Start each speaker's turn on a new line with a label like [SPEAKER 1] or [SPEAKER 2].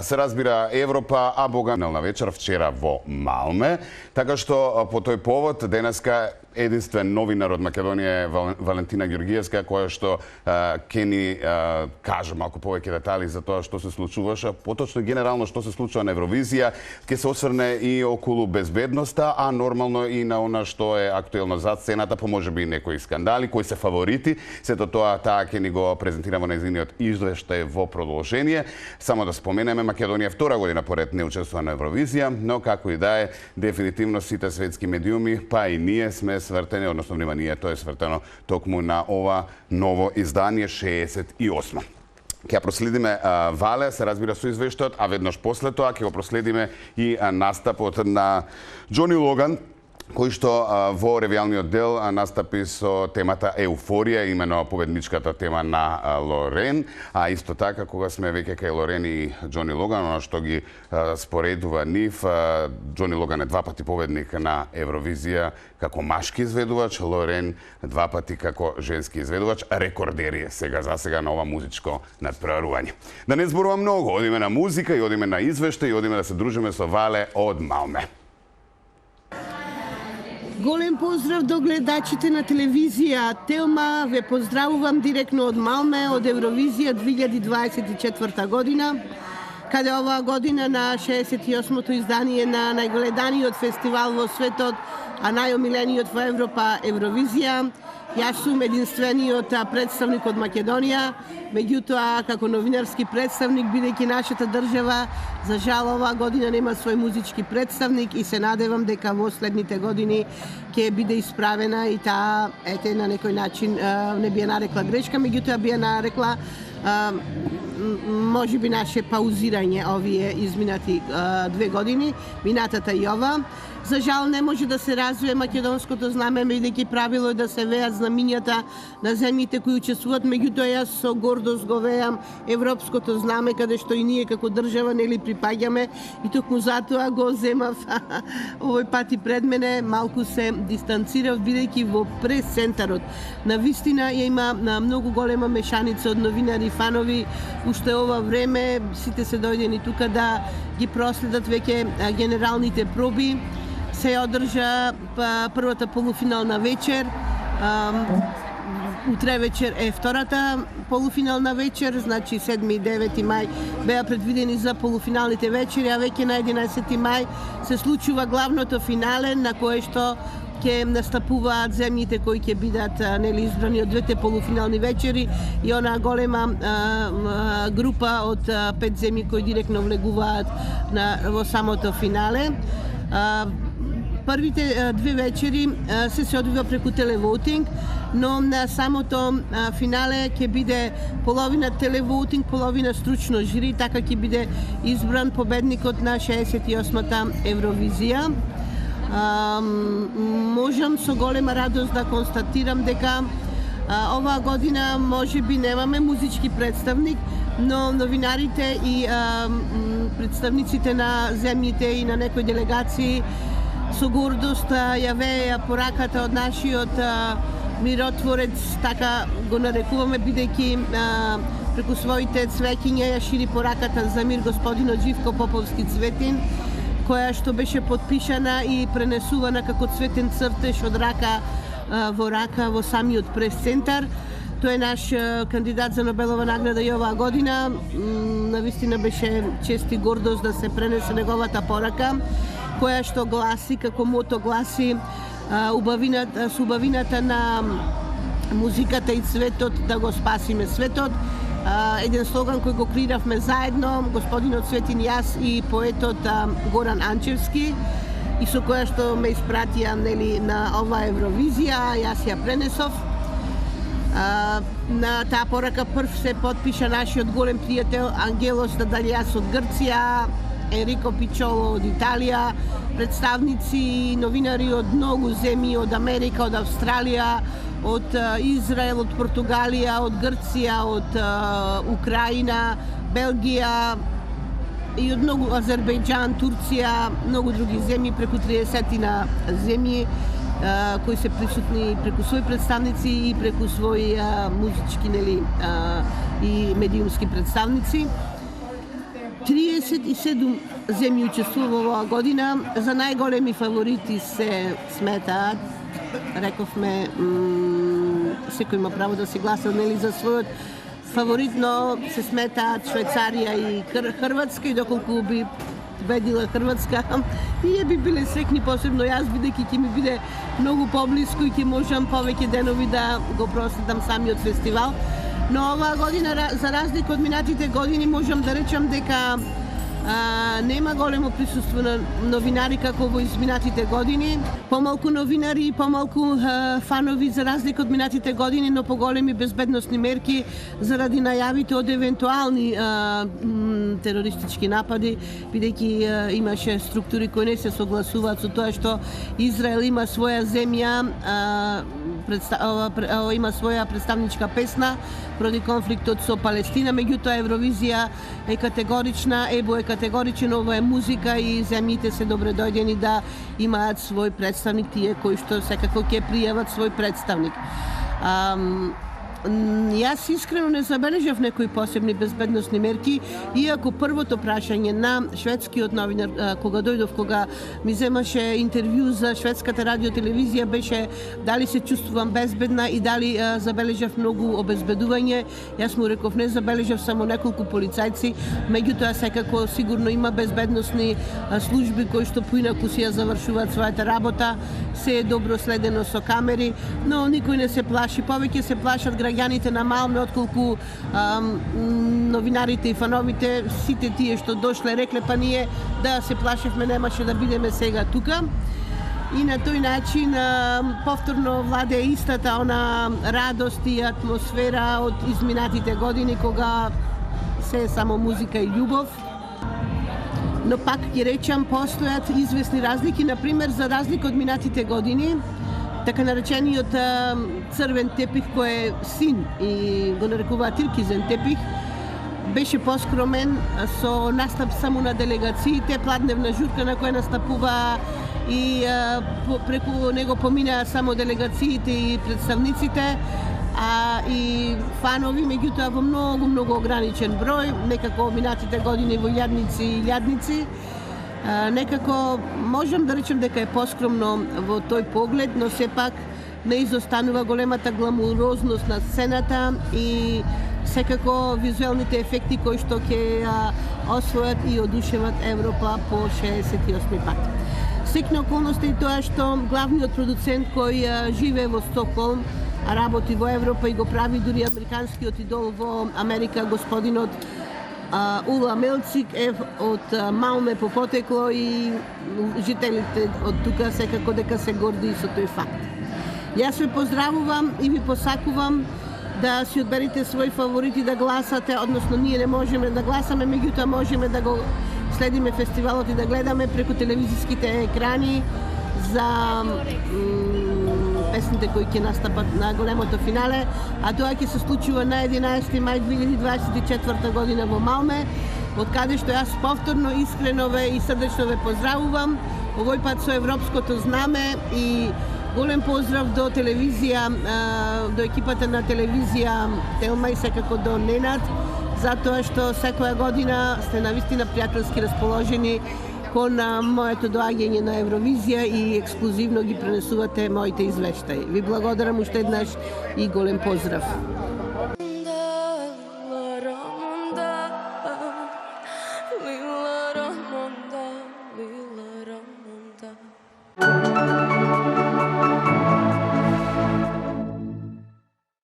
[SPEAKER 1] се разбира Европа, а Бога на вечер вчера во Малме. Така што по тој повод денеска единствен новинар од Македонија е Валентина Ѓоргиевска, која што ќе ни каже малку повеќе детали за тоа што се случуваше, поточно генерално што се случува на Евровизија, ќе се осврне и околу безбедноста, а нормално и на она што е актуелно зад сцената, по можеби некои скандали, кои се фаворити. Сето тоа ќе ни го презентираме на незиниот извештај во продолжение. Само да споменеме, Македонија втора година поред не учествува на Евровизија, но како и да е, дефинитивно сите светски медиуми, па и ние сме свртени, односно внимание, тоа е свртено токму на ова ново издание 68. Ќе проследиме Вале, се разбира со извештајот, а веднаш после тоа ќе го проследиме и настапот на Џони Логан, кој што во ревијалниот дел настапи со темата Еуфорија, имено победничката тема на Лорен, а исто така кога сме веќе кај Лорен и Џони Логан, оно што ги споредува нив, Џони Логан е 2 пати победник на Евровизија како машки изведувач, Лорен 2 пати како женски изведувач, рекордери сега за сега на ова музичко надпреварување. Да не зборувам многу, одиме на музика и одиме на извештај и одиме да се дружиме со Вале од Малме.
[SPEAKER 2] Голем поздрав до гледачите на телевизија. Телма, ве поздравувам директно од Малме, од Евровизија 2024 година, каде оваа година на 68-то издание на најгледаниот фестивал во светот, а најомилениот во Европа Евровизија. Јас сум единствениот представник од Македонија, меѓутоа како новинарски представник, бидејќи нашата држава за жал оваа година нема свој музички представник и се надевам дека во следните години ќе биде исправена и таа на некој начин не би ја нарекла грешка, меѓутоа би ја нарекла можеби наше паузирање овие изминати 2 години, минатата и ова. За жал не може да се развие македонското знаме, бидејќи правило е да се веат знамињата на земјите кои учествуваат, меѓутоа јас со гордост го веам европското знаме, каде што и ние како држава нели припаѓаме и токму затоа го земав овој пат и пред мене, малку се дистанцирав, бидејќи во прес-центарот на вистина ја има многу голема мешаница од новинари, фанови, уште ова време сите се дојдени тука да ги проследат веќе генералните проби. Се одржа првата полуфинална вечер, утре вечер е втората полуфинална вечер, значи 7 и 9 мај беа предвидени за полуфиналните вечери, а веќе на 11 мај се случува главното финале на кое што ќе настапуваат земјите кои ќе бидат нели избрани од двете полуфинални вечери и она голема група од 5 земји кои директно влегуваат во самото финале. Првите 2 вечери се одвива преку телевотинг, но на самото финале ќе биде половина телевотинг, половина стручно жири, така ќе биде избран победникот на 68-та Евровизија. Можам со голема радост да констатирам дека оваа година можеби немаме музички представник, но новинарите и представниците на земјите и на некои делегации со гордост ја вееа пораката од нашиот миротворец, така го нарекуваме, бидејќи преку своите цвеќиња ја шири пораката за мир господинот Живко Поповски Цветин, која што беше подпишана и пренесувана како цветен цртеж од рака во рака во самиот прес-центар. Тој е наш кандидат за Нобелова награда и оваа година. Навистина беше чест и гордост да се пренесе неговата порака, која што гласи, како мото гласи, убавината на музиката и цветот да го спасиме светот. Еден слоган кој го креиравме заедно, господинот Цветин, јас и поетот Горан Анчевски, и со која што ме испратија нели на оваа Евровизија, јас ја пренесов. На таа порака прв се потпиша нашиот голем пријател Ангелос Дадалиас од Грција, Енрико Пичоло од Италија, представници и новинари од многу земји, од Америка, од Австралија, од Израел, од Португалија, од Грција, од Украина, Белгија и од многу Азербејџан, Турција, многу други земји, преку 30 земји кои се присутни преку своји представници и преку своји музички и медиумски представници. 27 земји учествува оваа година. За најголеми фаворити се сметаат, рековме, секој има право да се гласа, нели, за својот фаворит, но се сметаат Швајцарија и Хрватска, и доколку би победила Хрватска, ние би биле срекни, посебно јас, бидејќи ќе ми биде многу поблиску и ќе можам повеќе денови да го просветам самиот фестивал. Но оваа година, за разлика од минатите години, можам да речам дека нема големо присуство на новинари како во изминатите години. Помалку новинари и помалку фанови за разлика од минатите години, но поголеми безбедносни мерки заради најавите од евентуални терористички напади, бидејќи имаше структури кои не се согласуваат со тоа што Израел има своја земја, има своја представничка песна поради конфликтот со Палестина, меѓутоа Евровизија е категорична, ЕБО е категоричен, ова е музика и земјите се добре дојдени да имаат свој представник, тие кои што секако ќе пријават свој представник. Јас искрено не забележав некои посебни безбедносни мерки, иако првото прашање на шведскиот новинар кога дојдов, кога ми земаше интервју за шведската радиотелевизија, беше дали се чувствувам безбедна и дали забележав многу обезбедување. Јас му реков не забележав, само неколку полицајци, меѓутоа секако сигурно има безбедносни служби кои што поинаку си ја завршуваат својата работа, се е добро следено со камери, но никој не се плаши, повеќе се плашат граѓаните на Малме отколку новинарите и фановите, сите тие што дошле рекле па ние да се плашевме, немаше да бидеме сега тука. И на тој начин повторно владе истата она радост и атмосфера од изминатите години кога се е само музика и љубов. Но пак ќе речам, постојат известни разлики, например за разлика од минатите години, така наречениот црвен тепих кој е син и го нарекуваат тиркизен тепих, беше поскромен со настап само на делегациите, пладневна журка на која настапува и преку него поминаа само делегациите и представниците, и фанови, меѓутоа во многу ограничен број, некако минатите години во илјадници и илјадници. Некако можам да речем дека е поскромно во тој поглед, но сепак не изостанува големата гламурозност на сцената и секако визуелните ефекти кои што ќе освојат и одушеват Европа по 68 пат. Секна околност е тоа што главниот продуцент кој живее во Стокхолм, работи во Европа и го прави дури американскиот идол во Америка, господинот Ула Мелцик е од Малме по потекло и жителите од тука секако дека се горди со тој факт. Јас ве поздравувам и ви посакувам да си одберете своји фаворити, да гласате, односно ние не можеме да гласаме, меѓутоа можеме да го следиме фестивалот и да гледаме преку телевизиските екрани за песните кои ќе настапат на големото финале, а тоа ќе се случува на 11 мај 2024 година во Малме, од каде што јас повторно искрено и срдечно ве поздравувам, овој пат со европското знаме и голем поздрав до телевизија, до екипата на телевизија Телма и секако до Ненад, затоа што секоја година сте навистина пријателски расположени кон моето доаѓање на Евровизија и ексклузивно ги пренесувате моите извештаи. Ви благодарам уште еднаш и голем поздрав.
[SPEAKER 3] We